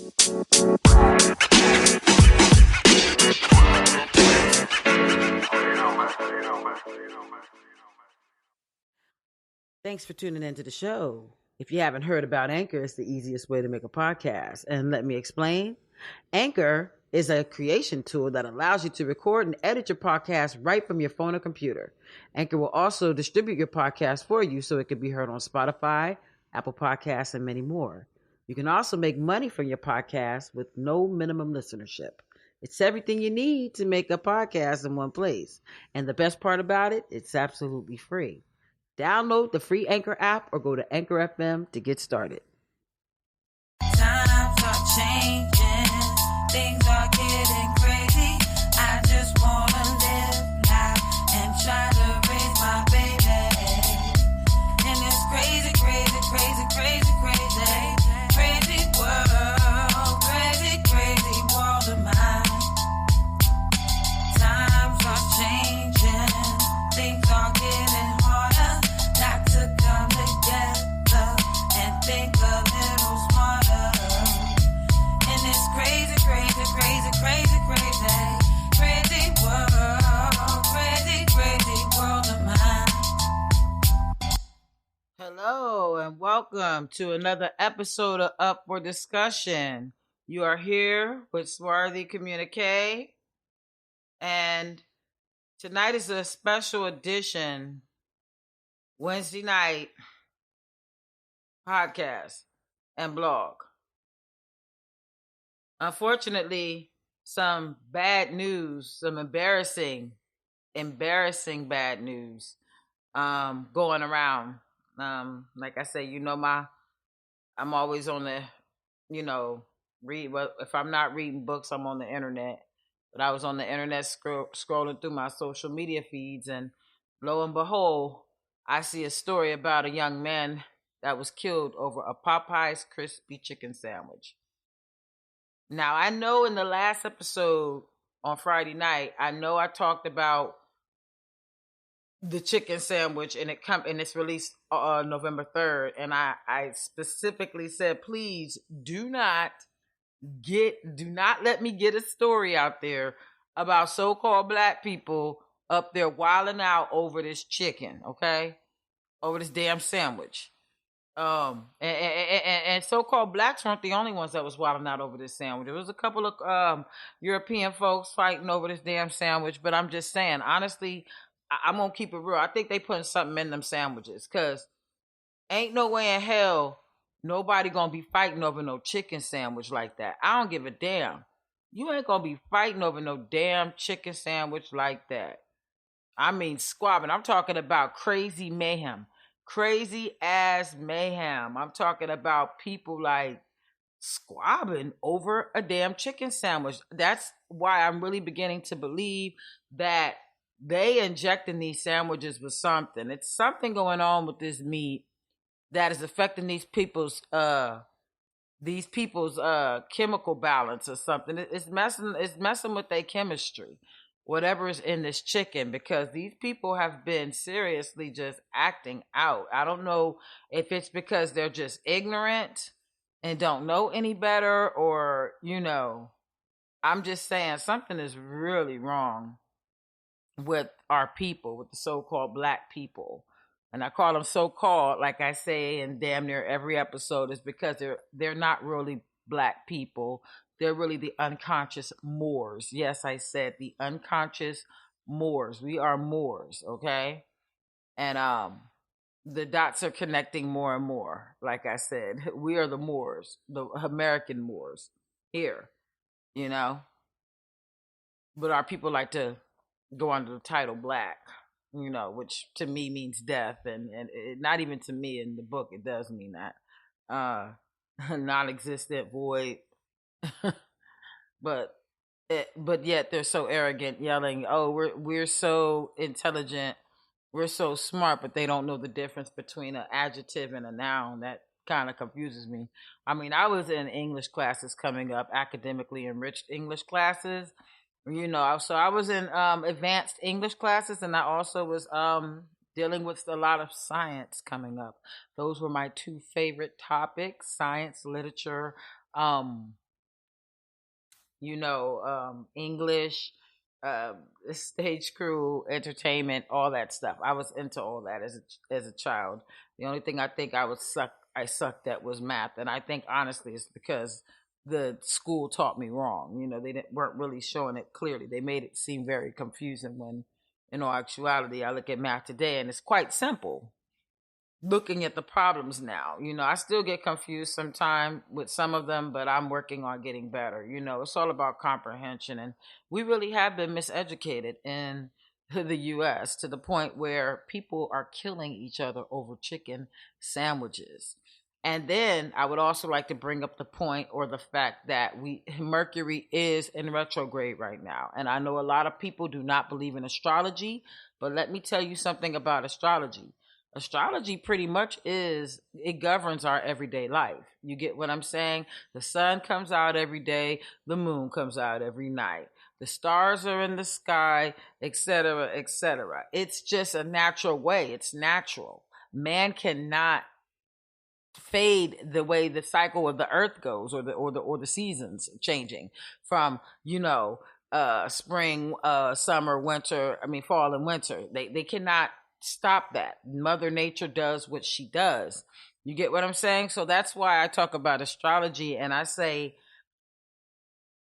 Thanks for tuning into the show. If you haven't heard about Anchor, it's the easiest way to make a podcast. And let me explain. Anchor is a creation tool that allows you to record and edit your podcast right from your phone or computer. Anchor will also distribute your podcast for you so it can be heard on Spotify, Apple Podcasts, and many more. You can also make money from your podcast with no minimum listenership. It's everything you need to make a podcast in one place. And the best part about it, it's absolutely free. Download the free Anchor app or go to Anchor FM to get started. Times are changing, things are getting crazy. I just wanna live now and try to raise my baby. And it's crazy, crazy, crazy, crazy, crazy, crazy world of mine. Times are changing, things are getting harder. Got to come together and think a little smarter. And it's crazy, crazy, crazy, crazy, crazy, crazy world of mine. Hello and welcome to another episode of Up for Discussion. You are here with Swarthy Communique, and tonight is a special edition Wednesday night podcast and blog. Unfortunately, some bad news, some embarrassing bad news going around. Like I say, I'm always on the, if I'm not reading books, I'm on the internet. But I was on the internet scrolling through my social media feeds, and lo and behold, I see a story about a young man that was killed over a Popeye's crispy chicken sandwich. Now, I know in the last episode on Friday night, I talked about the chicken sandwich, and it's released November 3rd, and I specifically said, please do not let me get a story out there about so-called black people up there wilding out over this chicken, okay? Over this damn sandwich. And so-called blacks weren't the only ones that was wilding out over this sandwich. There was a couple of European folks fighting over this damn sandwich, but I'm just saying, honestly, I'm gonna keep it real. I think they putting something in them sandwiches, because ain't no way in hell nobody gonna be fighting over no chicken sandwich like that. I don't give a damn. You ain't gonna be fighting over no damn chicken sandwich like that. I mean, squabbing. I'm talking about crazy mayhem. Crazy ass mayhem. I'm talking about people like squabbing over a damn chicken sandwich. That's why I'm really beginning to believe that they injecting these sandwiches with something. It's something going on with this meat that is affecting these people's chemical balance or something. It's messing with their chemistry, whatever is in this chicken, because these people have been seriously just acting out. I don't know if it's because they're just ignorant and don't know any better, or I'm just saying something is really wrong with our people, with the so-called black people. And I call them so-called, like I say in damn near every episode, is because they're not really black people. They're really the unconscious Moors. Yes, I said the unconscious Moors. We are Moors, okay? And the dots are connecting more and more. Like I said, we are the Moors, the American Moors here, But our people like to go under the title black, which to me means death, and it, not even to me in the book it does mean that non-existent, void. but yet they're so arrogant, yelling, "Oh, we're so intelligent, we're so smart," but they don't know the difference between an adjective and a noun. That kind of confuses me. I mean, I was in English classes coming up, academically enriched English classes. So I was in advanced English classes, and I also was dealing with a lot of science coming up. Those were my two favorite topics: science, literature, English, uh, stage crew, entertainment, all that stuff. I was into all that as a child. The only thing I think I sucked at was math, and I think honestly it's because the school taught me wrong. Weren't really showing it clearly. They made it seem very confusing when, in all actuality, I look at math today and it's quite simple looking at the problems now. I still get confused sometimes with some of them, but I'm working on getting better. It's all about comprehension. And we really have been miseducated in the US to the point where people are killing each other over chicken sandwiches. And then I would also like to bring up the point or the fact that Mercury is in retrograde right now. And I know a lot of people do not believe in astrology, but let me tell you something about astrology. Astrology pretty much it governs our everyday life. You get what I'm saying? The sun comes out every day, the moon comes out every night. The stars are in the sky, etc., etc. It's just a natural way. It's natural. Man cannot fade the way the cycle of the earth goes, or the seasons changing from spring, summer, winter, fall and winter. They cannot stop that. Mother Nature does what she does. You get what I'm saying? So that's why I talk about astrology, and I say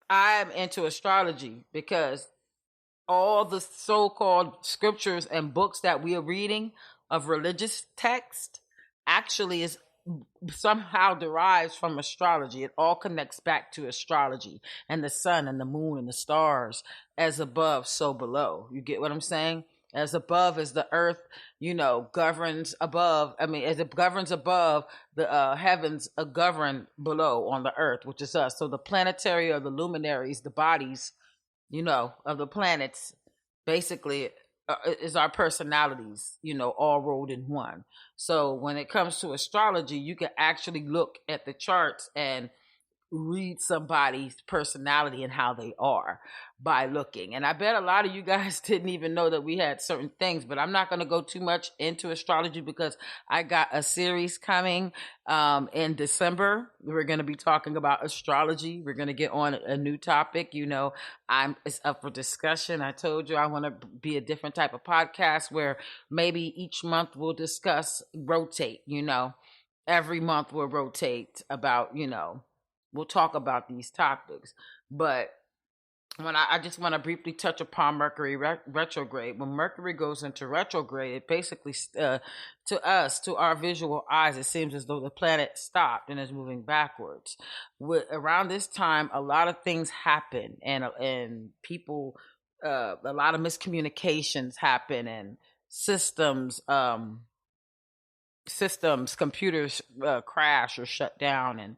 I'm into astrology because all the so-called scriptures and books that we are reading of religious text actually is somehow derives from astrology. It all connects back to astrology and the sun and the moon and the stars. As above, so below. You get what I'm saying? As above as the earth, governs above. As it governs above, the heavens govern below on the earth, which is us. So the planetary or the luminaries, the bodies, of the planets, basically is our personalities, all rolled in one. So when it comes to astrology, you can actually look at the charts and read somebody's personality and how they are by looking. And I bet a lot of you guys didn't even know that we had certain things, but I'm not going to go too much into astrology because I got a series coming in December. We're going to be talking about astrology. We're going to get on a new topic. It's up for discussion. I told you I want to be a different type of podcast where maybe each month we'll rotate, every month we'll rotate about, we'll talk about these topics. But when I just want to briefly touch upon Mercury retrograde. When Mercury goes into retrograde, it basically, to us, to our visual eyes, it seems as though the planet stopped and is moving backwards. Around this time, a lot of things happen, and people, a lot of miscommunications happen, and computers crash or shut down, and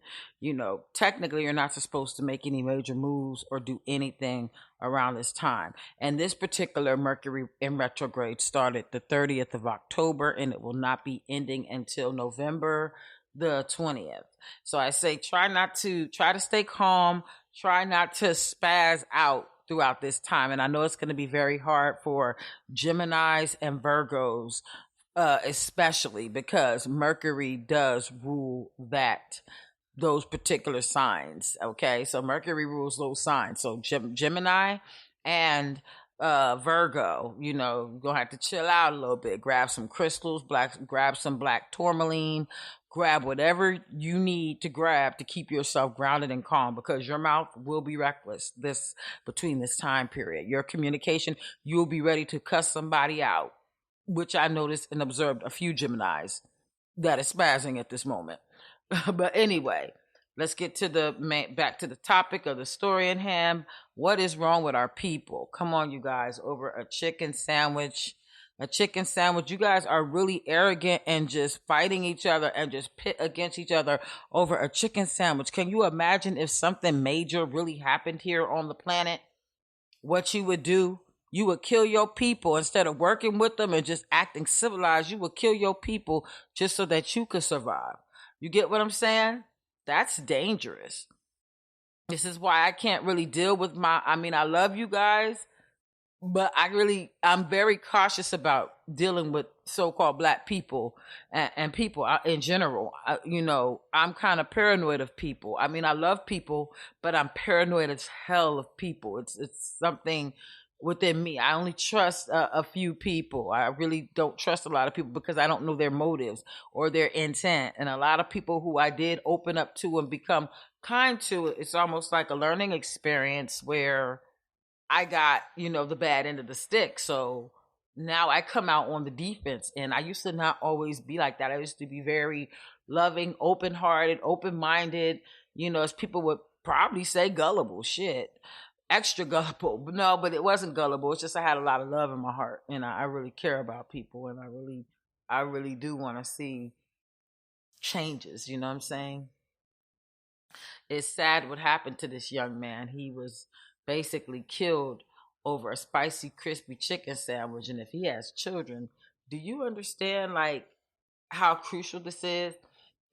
technically you're not supposed to make any major moves or do anything around this time. And this particular Mercury in retrograde started the 30th of October, and it will not be ending until November the 20th. So I say try to stay calm, try not to spaz out throughout this time. And I know it's going to be very hard for Geminis and Virgos, especially because Mercury does rule those particular signs. Okay, so Mercury rules those signs. So Gemini and Virgo, you're gonna have to chill out a little bit. Grab some crystals, grab some black tourmaline, grab whatever you need to grab to keep yourself grounded and calm, because your mouth will be reckless between this time period. Your communication, you'll be ready to cuss somebody out, which I noticed and observed a few Geminis that is spazzing at this moment. But anyway, let's get back to the topic of the story in hand. What is wrong with our people? Come on, you guys, over a chicken sandwich. You guys are really arrogant and just fighting each other and just pit against each other over a chicken sandwich. Can you imagine if something major really happened here on the planet? What you would do? You would kill your people instead of working with them and just acting civilized. You would kill your people just so that you could survive. You get what I'm saying? That's dangerous. This is why I can't really deal with I love you guys, but I'm very cautious about dealing with so-called black people and people in general. I'm kind of paranoid of people. I mean, I love people, but I'm paranoid as hell of people. It's something within me. I only trust a few people. I really don't trust a lot of people because I don't know their motives or their intent. And a lot of people who I did open up to and become kind to, it's almost like a learning experience where I got, the bad end of the stick. So now I come out on the defense. And I used to not always be like that. I used to be very loving, open hearted, open minded, as people would probably say, gullible shit. Extra gullible. But no, but it wasn't gullible. It's just I had a lot of love in my heart. And I really care about people. And I really do want to see changes. You know what I'm saying? It's sad what happened to this young man. He was basically killed over a spicy, crispy chicken sandwich. And if he has children, do you understand like how crucial this is?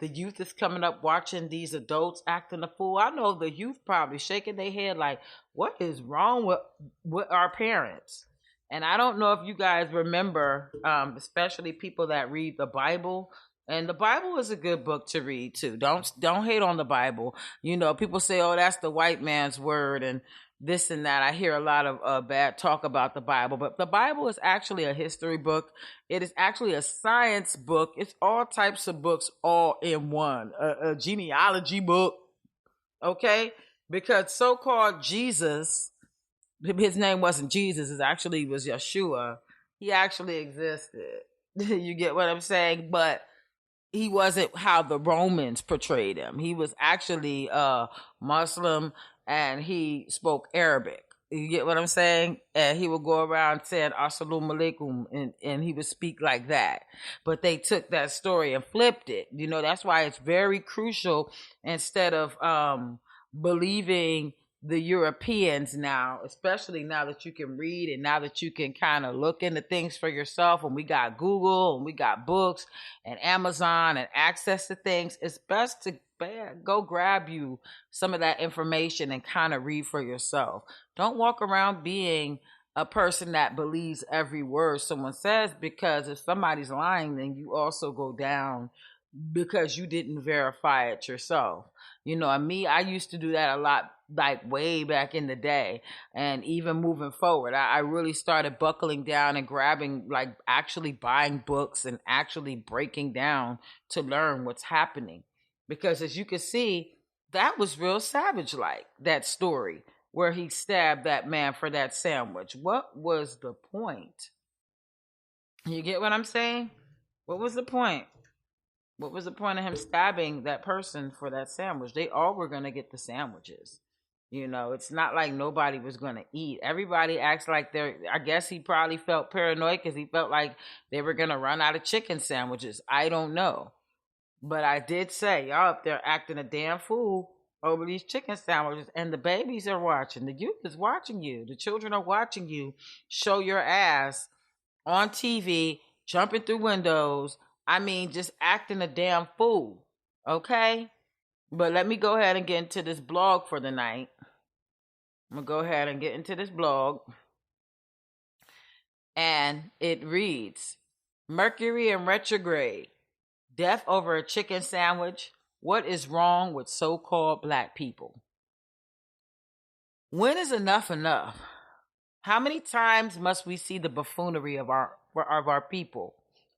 The youth is coming up watching these adults acting a fool. I know the youth probably shaking their head like, what is wrong with our parents? And I don't know if you guys remember, especially people that read the Bible. And the Bible is a good book to read too. Don't hate on the Bible. People say, "Oh, that's the white man's word," and this and that. I hear a lot of bad talk about the Bible, but the Bible is actually a history book. It is actually a science book. It's all types of books all in one. A genealogy book, okay? Because so-called Jesus, his name wasn't Jesus. It actually was Yeshua. He actually existed. You get what I'm saying? But he wasn't how the Romans portrayed him. He was actually Muslim, and he spoke Arabic. You get what I'm saying? And he would go around saying "Assalamu alaikum," and he would speak like that. But they took that story and flipped it. That's why it's very crucial, instead of believing the Europeans now, especially now that you can read and now that you can kind of look into things for yourself, and we got Google and we got books and Amazon and access to things, it's best to go grab you some of that information and kind of read for yourself. Don't walk around being a person that believes every word someone says, because if somebody's lying, then you also go down because you didn't verify it yourself. And me, I used to do that a lot, like way back in the day. And even moving forward, I really started buckling down and grabbing, like actually buying books and actually breaking down to learn what's happening. Because as you can see, that was real savage, like that story where he stabbed that man for that sandwich. What was the point? You get what I'm saying? What was the point? What was the point of him stabbing that person for that sandwich? They all were going to get the sandwiches. It's not like nobody was going to eat. Everybody acts like I guess he probably felt paranoid because he felt like they were going to run out of chicken sandwiches. I don't know. But I did say, y'all up there acting a damn fool over these chicken sandwiches, and the babies are watching. The youth is watching you. The children are watching you show your ass on TV, jumping through windows. I mean, just acting a damn fool, okay? But let me go ahead and get into this blog for the night. I'm going to go ahead and get into this blog. And it reads, Mercury in retrograde. Death over a chicken sandwich. What is wrong with so-called black people? When is enough enough? How many times must we see the buffoonery of our people?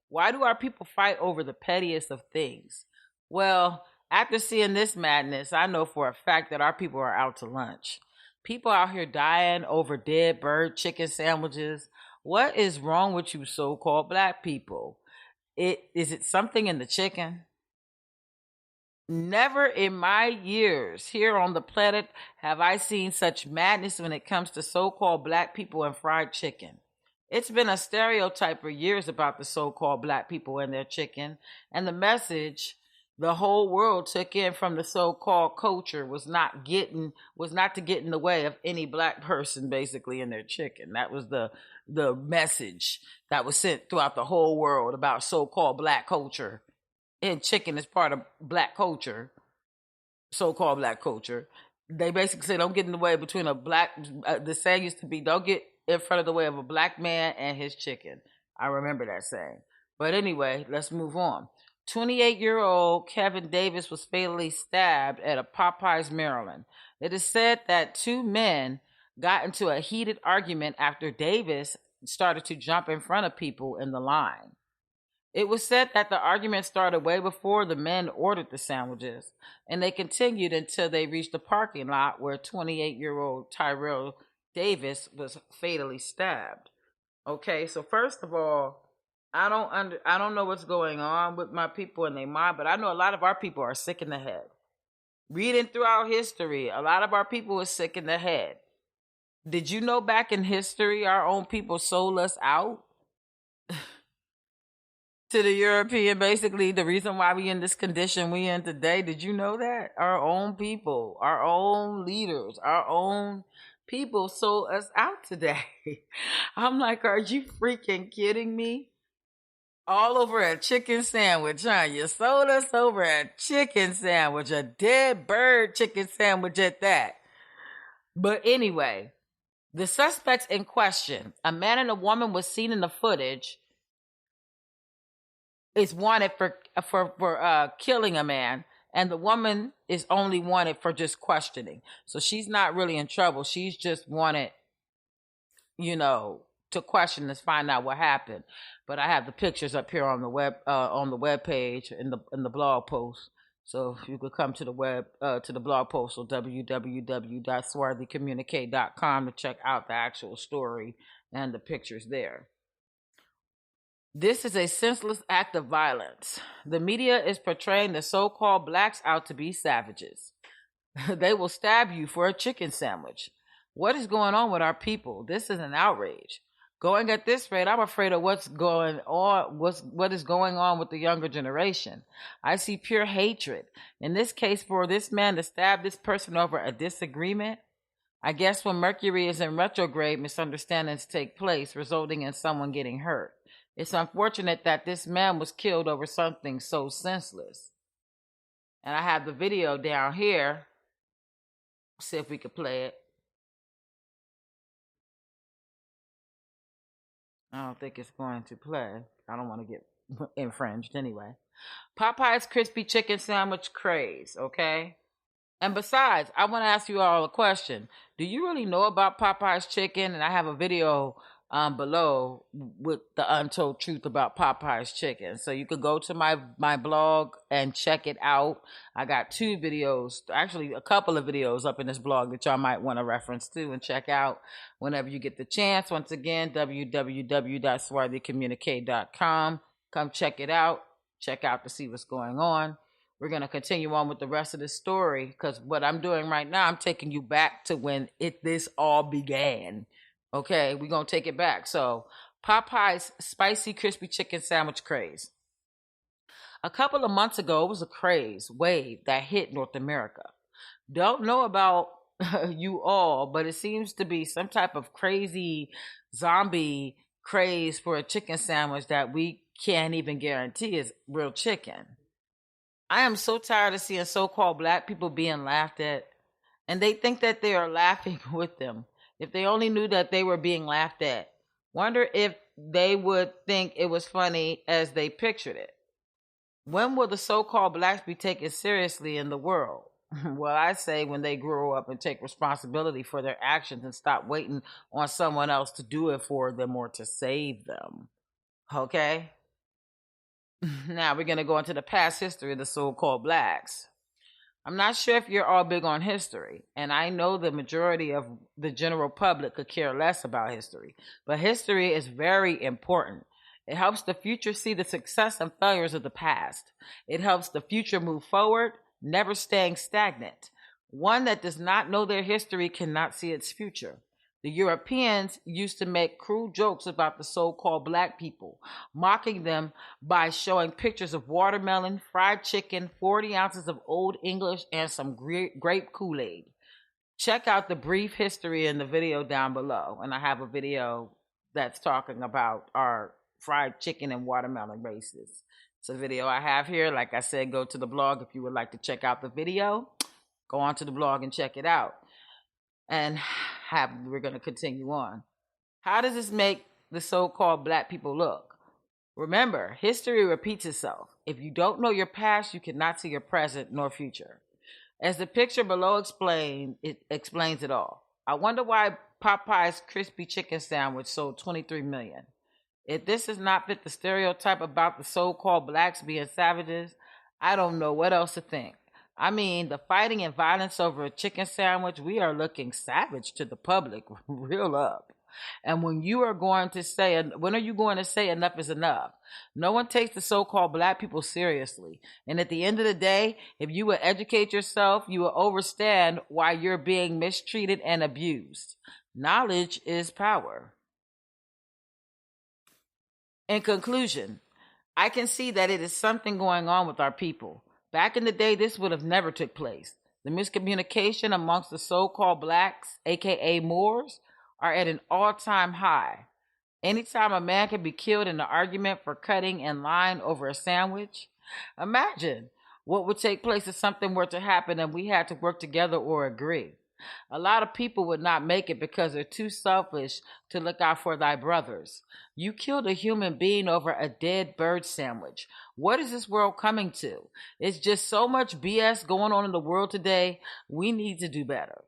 Why do our people fight over the pettiest of things? Well, after seeing this madness, I know for a fact that our people are out to lunch. People out here dying over dead bird chicken sandwiches. What is wrong with you so-called black people? Is it something in the chicken? Never in my years here on the planet have I seen such madness when it comes to so-called black people and fried chicken. It's been a stereotype for years about the so-called black people and their chicken, and the message the whole world took in from the so-called culture was not to get in the way of any black person basically in their chicken. That was the message that was sent throughout the whole world about so-called black culture. And chicken is part of black culture, so-called black culture. They basically say don't get in the way between a black, the saying used to be don't get in front of the way of a black man and his chicken. I remember that saying. But anyway, let's move on. 28-year-old Kevin Davis was fatally stabbed at a Popeyes, Maryland. It is said that two men got into a heated argument after Davis started to jump in front of people in the line. It was said that the argument started way before the men ordered the sandwiches, and they continued until they reached the parking lot where 28-year-old Tyrell Davis was fatally stabbed. Okay, so first of all, I don't know what's going on with my people and their mind, but I know a lot of our people are sick in the head. Reading throughout history, a lot of our people are sick in the head. Did you know back in history our own people sold us out to the European? Basically, the reason why we in this condition we in today, did you know that? Our own people, our own leaders, our own people sold us out today. I'm like, are you freaking kidding me? All over a chicken sandwich, huh? You sold us over a chicken sandwich, a dead bird chicken sandwich at that. But anyway, the suspects in question, a man and a woman was seen in the footage, is wanted for killing a man, and the woman is only wanted for just questioning. So she's not really in trouble. She's just wanted, to question and find out what happened. But I have the pictures up here on the web page in the blog post. So if you could come to the blog post on www.swarthycommunicate.com to check out the actual story and the pictures there. This is a senseless act of violence. The media is portraying the so-called blacks out to be savages. They will stab you for a chicken sandwich. What is going on with our people? This is an outrage. Going at this rate, I'm afraid of what is going on with the younger generation. I see pure hatred. In this case, for this man to stab this person over a disagreement, I guess when Mercury is in retrograde, misunderstandings take place, resulting in someone getting hurt. It's unfortunate that this man was killed over something so senseless. And I have the video down here. See if we could play it. I don't think it's going to play. I don't want to get infringed anyway. Popeye's crispy chicken sandwich craze, okay? And besides, I want to ask you all a question. Do you really know about Popeye's chicken? And I have a video below with the untold truth about Popeye's chicken. So you could go to my blog and check it out. I got two videos, actually a couple of videos up in this blog that y'all might want to reference to and check out whenever you get the chance. Once again, www.swarthycommunicate.com. Come check it out. Check out to see what's going on. We're going to continue on with the rest of the story because what I'm doing right now, I'm taking you back to when this all began. Okay, we're going to take it back. So, Popeye's spicy crispy chicken sandwich craze. A couple of months ago, it was a craze wave that hit North America. Don't know about you all, but it seems to be some type of crazy zombie craze for a chicken sandwich that we can't even guarantee is real chicken. I am so tired of seeing so-called black people being laughed at, and they think that they are laughing with them. If they only knew that they were being laughed at, wonder if they would think it was funny as they pictured it. When will the so-called blacks be taken seriously in the world? Well, I say when they grow up and take responsibility for their actions and stop waiting on someone else to do it for them or to save them. Okay? Now we're going to go into the past history of the so-called blacks. I'm not sure if you're all big on history, and I know the majority of the general public could care less about history, but history is very important. It helps the future see the success and failures of the past. It helps the future move forward, never staying stagnant. One that does not know their history cannot see its future. The Europeans used to make cruel jokes about the so-called black people, mocking them by showing pictures of watermelon, fried chicken, 40 ounces of Old English, and some grape Kool-Aid. Check out the brief history in the video down below. And I have a video that's talking about our fried chicken and watermelon races. It's a video I have here. Like I said, go to the blog if you would like to check out the video. Go on to the blog and check it out. And we're going to continue on. How does this make the so-called black people look? Remember, history repeats itself. If you don't know your past, you cannot see your present nor future. As the picture below it explains it all. I wonder why Popeye's crispy chicken sandwich sold 23 million. If this does not fit the stereotype about the so-called blacks being savages, I don't know what else to think. I mean, the fighting and violence over a chicken sandwich, we are looking savage to the public, real up. And when are you going to say enough is enough? No one takes the so-called black people seriously. And at the end of the day, if you will educate yourself, you will understand why you're being mistreated and abused. Knowledge is power. In conclusion, I can see that it is something going on with our people. Back in the day, this would have never took place. The miscommunication amongst the so-called blacks, aka Moors, are at an all-time high. Anytime a man can be killed in an argument for cutting in line over a sandwich, imagine what would take place if something were to happen and we had to work together or agree. A lot of people would not make it because they're too selfish to look out for thy brothers. You killed a human being over a dead bird sandwich. What is this world coming to? It's just so much BS going on in the world today. We need to do better.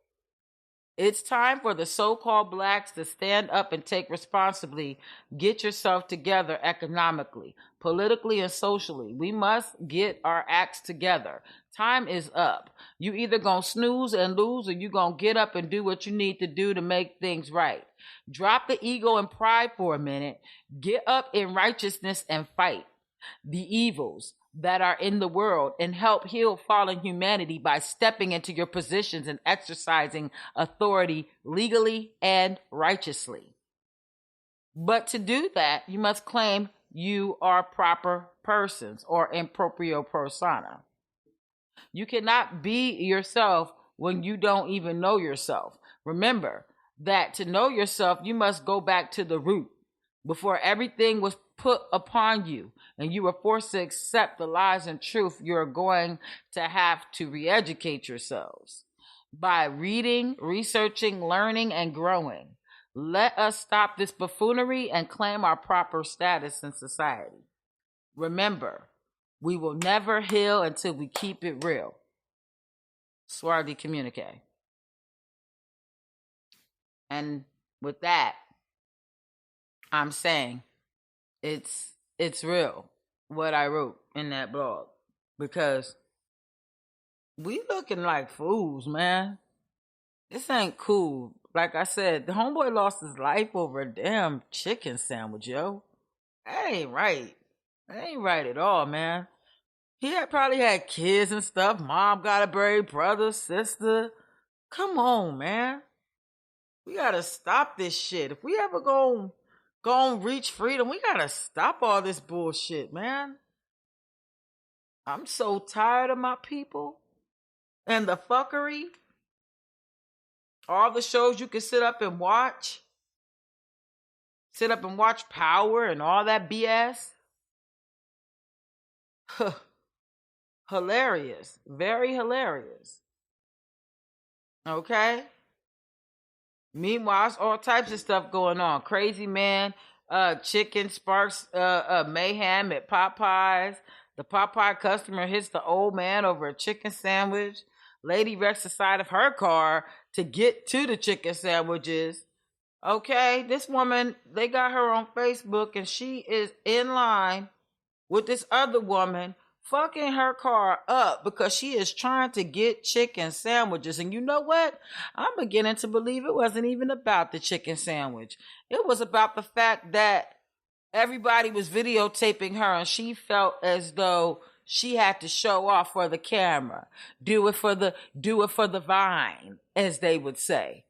It's time for the so-called blacks to stand up and take responsibility. Get yourself together economically, politically, and socially. We must get our acts together. Time is up. You either gonna snooze and lose, or you gonna get up and do what you need to do to make things right. Drop the ego and pride for a minute. Get up in righteousness and fight the evils that are in the world and help heal fallen humanity by stepping into your positions and exercising authority legally and righteously. But to do that, you must claim you are proper persons or in proprio persona. You cannot be yourself when you don't even know yourself. Remember that to know yourself, you must go back to the root before everything was put upon you and you were forced to accept the lies and truth. You're going to have to re-educate yourselves by reading, researching, learning, and growing. Let us stop this buffoonery and claim our proper status in society. Remember, we will never heal until we keep it real. Swarthy communique. And with that, I'm saying it's real what I wrote in that blog, because we looking like fools, man. This ain't cool. Like I said, the homeboy lost his life over a damn chicken sandwich, yo. That ain't right. That ain't right at all, man. He probably had kids and stuff. Mom got to bury brother, sister. Come on, man. We gotta stop this shit. If we ever go and reach freedom, we gotta stop all this bullshit, man. I'm so tired of my people and the fuckery. All the shows you can sit up and watch. Sit up and watch Power and all that BS. Hilarious. Very hilarious. Okay? Meanwhile, it's all types of stuff going on. Crazy man, chicken sparks mayhem at Popeyes. The Popeye customer hits the old man over a chicken sandwich. Lady wrecks the side of her car to get to the chicken sandwiches. Okay, this woman, they got her on Facebook and she is in line with this other woman fucking her car up because she is trying to get chicken sandwiches. And you know what? I'm beginning to believe it wasn't even about the chicken sandwich. It was about the fact that everybody was videotaping her and she felt as though she had to show off for the camera. Do it for the vine, as they would say.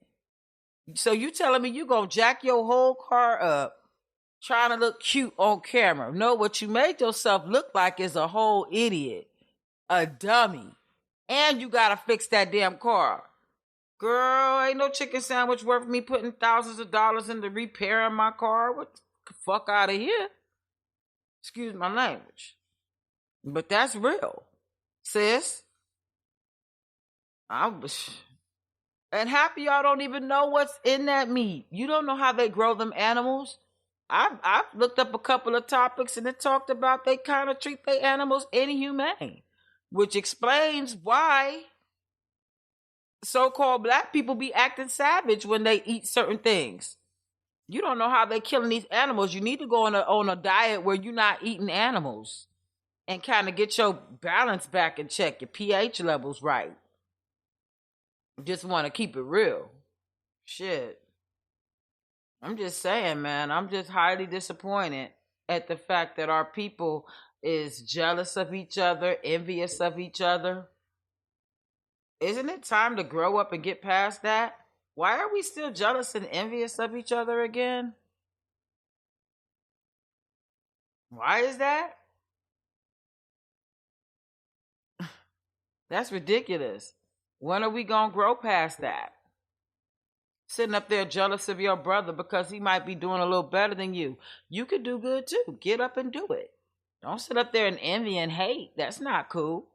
So you telling me you gonna jack your whole car up trying to look cute on camera? No, what you made yourself look like is a whole idiot, a dummy. And you gotta fix that damn car. Girl, ain't no chicken sandwich worth me putting thousands of dollars into repairing my car. What the fuck out of here? Excuse my language. But that's real, sis. And half of y'all don't even know what's in that meat. You don't know how they grow them animals. I've looked up a couple of topics and it talked about they kind of treat their animals inhumane, which explains why so-called black people be acting savage when they eat certain things. You don't know how they killing these animals. You need to go on a diet where you're not eating animals and kind of get your balance back in check, your pH levels right. Just want to keep it real. Shit. I'm just saying, man, I'm just highly disappointed at the fact that our people is jealous of each other, envious of each other. Isn't it time to grow up and get past that? Why are we still jealous and envious of each other again? Why is that? That's ridiculous. When are we going to grow past that? Sitting up there jealous of your brother because he might be doing a little better than you. You could do good too. Get up and do it. Don't sit up there and envy and hate. That's not cool.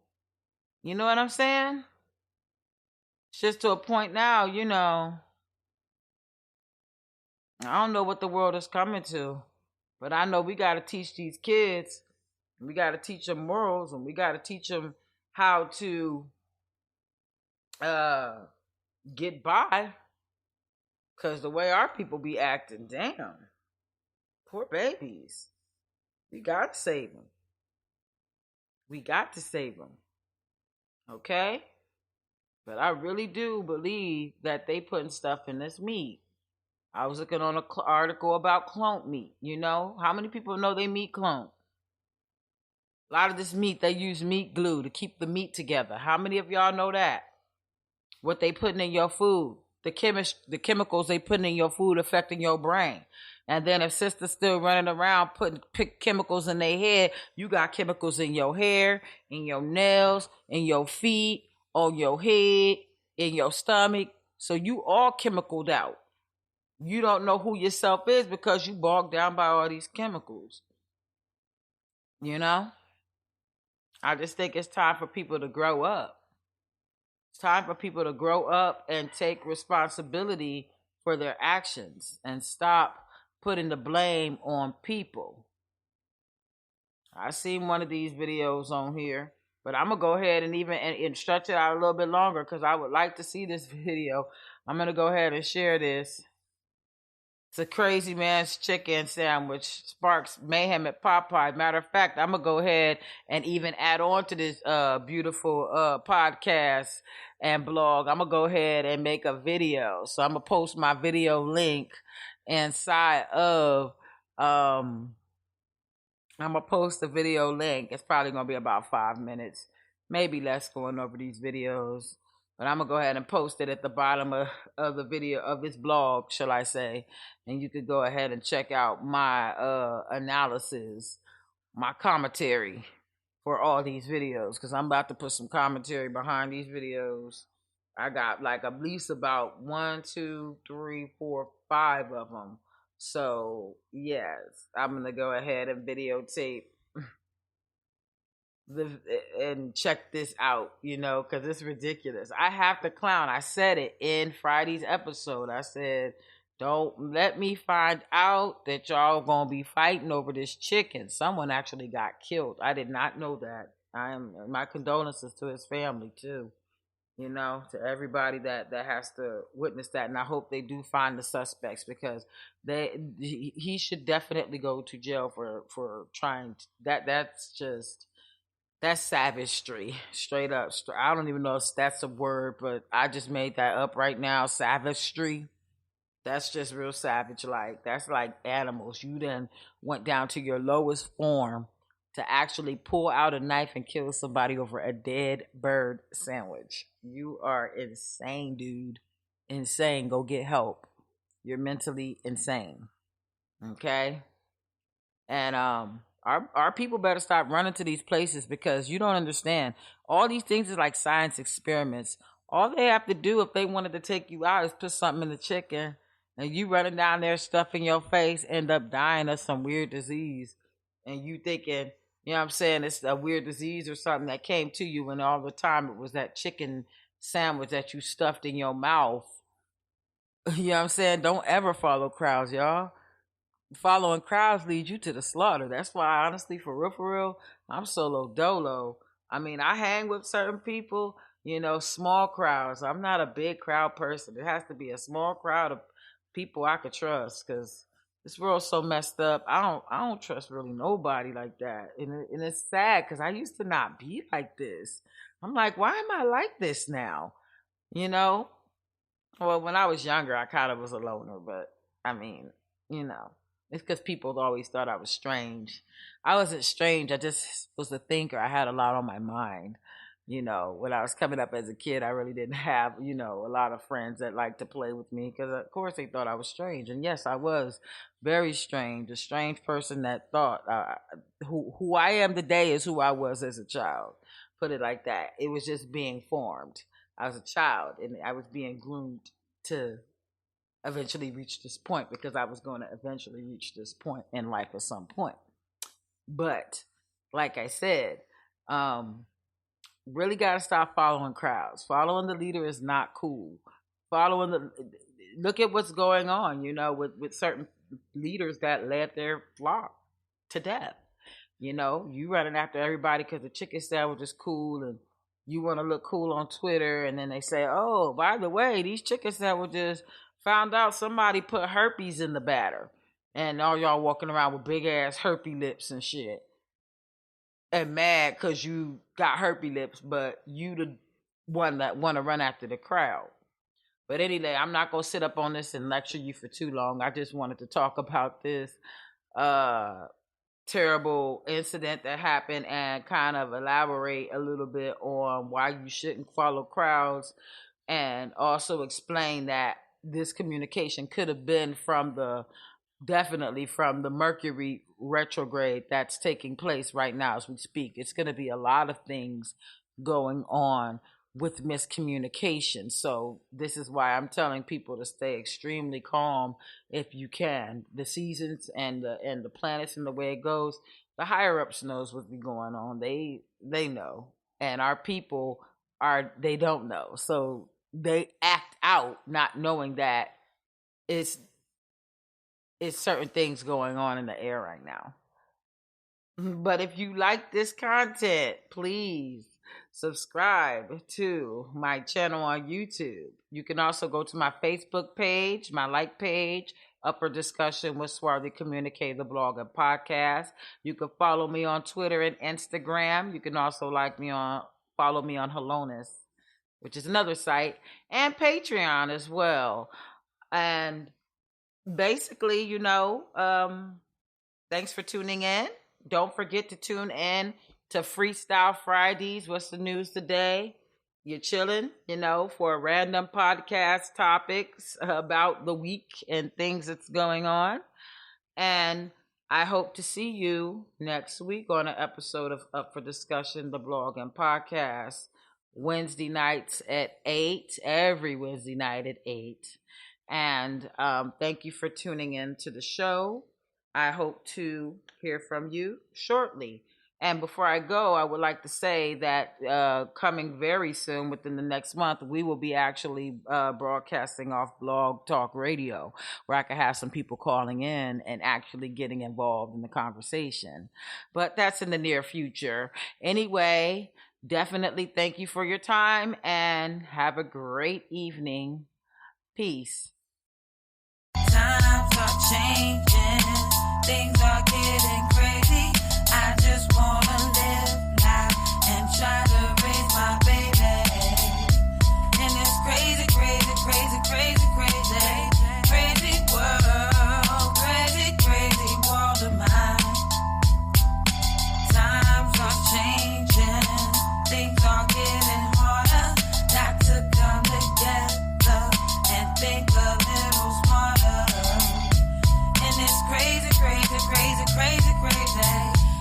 You know what I'm saying? It's just to a point now, I don't know what the world is coming to, but I know we got to teach these kids. We got to teach them morals, and we got to teach them how to get by. Because the way our people be acting, damn, poor babies. We got to save them. We got to save them. Okay? But I really do believe that they putting stuff in this meat. I was looking on an article about clone meat. How many people know they meat clone? A lot of this meat, they use meat glue to keep the meat together. How many of y'all know that? What they putting in your food, the chemicals they putting in your food affecting your brain. And then if sisters still running around putting chemicals in their head, you got chemicals in your hair, in your nails, in your feet, on your head, in your stomach. So you all chemicaled out. You don't know who yourself is because you bogged down by all these chemicals. I just think it's time for people to grow up. It's time for people to grow up and take responsibility for their actions and stop putting the blame on people. I seen one of these videos on here, but I'm going to go ahead and even stretch it out a little bit longer because I would like to see this video. I'm going to go ahead and share this. It's a crazy man's chicken sandwich sparks mayhem at Popeye. Matter of fact, I'm going to go ahead and even add on to this beautiful podcast and blog. I'm going to go ahead and make a video. So I'm going to post my video link inside of, I'm going to post the video link. It's probably going to be about 5 minutes, maybe less, going over these videos. But I'm going to go ahead and post it at the bottom of the video of this blog, shall I say. And you could go ahead and check out my analysis, my commentary for all these videos. Because I'm about to put some commentary behind these videos. I got like at least about 1, 2, 3, 4, 5 of them. So, yes, I'm going to go ahead and videotape and check this out, because it's ridiculous. I have to clown. I said it in Friday's episode. I said, don't let me find out that y'all gonna be fighting over this chicken. Someone actually got killed. I did not know that. My condolences to his family too. To everybody that has to witness that, and I hope they do find the suspects because he should definitely go to jail for trying that's savagery, straight up. I don't even know if that's a word, but I just made that up right now. Savagery. That's just real savage. Like, that's like animals. You then went down to your lowest form to actually pull out a knife and kill somebody over a dead bird sandwich. You are insane, dude. Insane. Go get help. You're mentally insane. Okay? And our people better stop running to these places because you don't understand. All these things is like science experiments. All they have to do if they wanted to take you out is put something in the chicken, and you running down there stuffing your face, end up dying of some weird disease. And you thinking, it's a weird disease or something that came to you when all the time it was that chicken sandwich that you stuffed in your mouth. You know what I'm saying? Don't ever follow crowds, y'all. Following crowds leads you to the slaughter. That's why, honestly, for real, I'm solo dolo. I mean, I hang with certain people, small crowds. I'm not a big crowd person. It has to be a small crowd of people I could trust, because this world's so messed up. I don't trust really nobody like that, and it's sad because I used to not be like this. I'm like, why am I like this now? You know. Well, when I was younger, I kind of was a loner, but I mean, it's because people always thought I was strange. I wasn't strange. I just was a thinker. I had a lot on my mind. When I was coming up as a kid, I really didn't have, a lot of friends that liked to play with me because, of course, they thought I was strange. And yes, I was very strange, a strange person that thought who I am today is who I was as a child. Put it like that. It was just being formed. I was a child and I was being groomed to eventually reach this point because I was going to eventually reach this point in life at some point. But like I said, really got to stop following crowds. Following the leader is not cool. Look at what's going on, with certain leaders that led their flock to death. You running after everybody because the chicken sandwich is cool and you want to look cool on Twitter, and then they say, oh, by the way, these chicken sandwiches, found out somebody put herpes in the batter. And all y'all walking around with big ass herpes lips and shit. And mad because you got herpes lips, but you the one that want to run after the crowd. But anyway, I'm not going to sit up on this and lecture you for too long. I just wanted to talk about this terrible incident that happened and kind of elaborate a little bit on why you shouldn't follow crowds, and also explain that this communication could have been definitely from the Mercury retrograde that's taking place right now as we speak. It's going to be a lot of things going on with miscommunication. So this is why I'm telling people to stay extremely calm if you can. The seasons and the planets and the way it goes, the higher ups knows what's going on. They know, and our people they don't know. So they act out not knowing that it's certain things going on in the air right now. But if you like this content, please subscribe to my channel on YouTube. You can also go to my Facebook page, my like page, Upper Discussion with Swarthy Communicator, the blog and podcast. You can follow me on Twitter and Instagram. You can also follow me on Halonis, which is another site, and Patreon as well. And basically, thanks for tuning in. Don't forget to tune in to Freestyle Fridays. What's the news today? You're chilling, for random podcast topics about the week and things that's going on. And I hope to see you next week on an episode of Up for Discussion, the blog and podcast, Wednesday nights at 8, every Wednesday night at 8. And thank you for tuning in to the show. I hope to hear from you shortly. And before I go, I would like to say that coming very soon, within the next month, we will be actually broadcasting off Blog Talk Radio, where I can have some people calling in and actually getting involved in the conversation. But that's in the near future. Anyway, definitely thank you for your time and have a great evening. Peace. Times are changing, things are getting crazy. I just wanna live now and try to raise my baby. And it's crazy, crazy, crazy, crazy, crazy, crazy world, crazy, crazy world of mine. Times are changing, things are getting harder. Got to come together and think a little smarter. And it's crazy, crazy, crazy, crazy, crazy,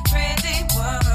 crazy world.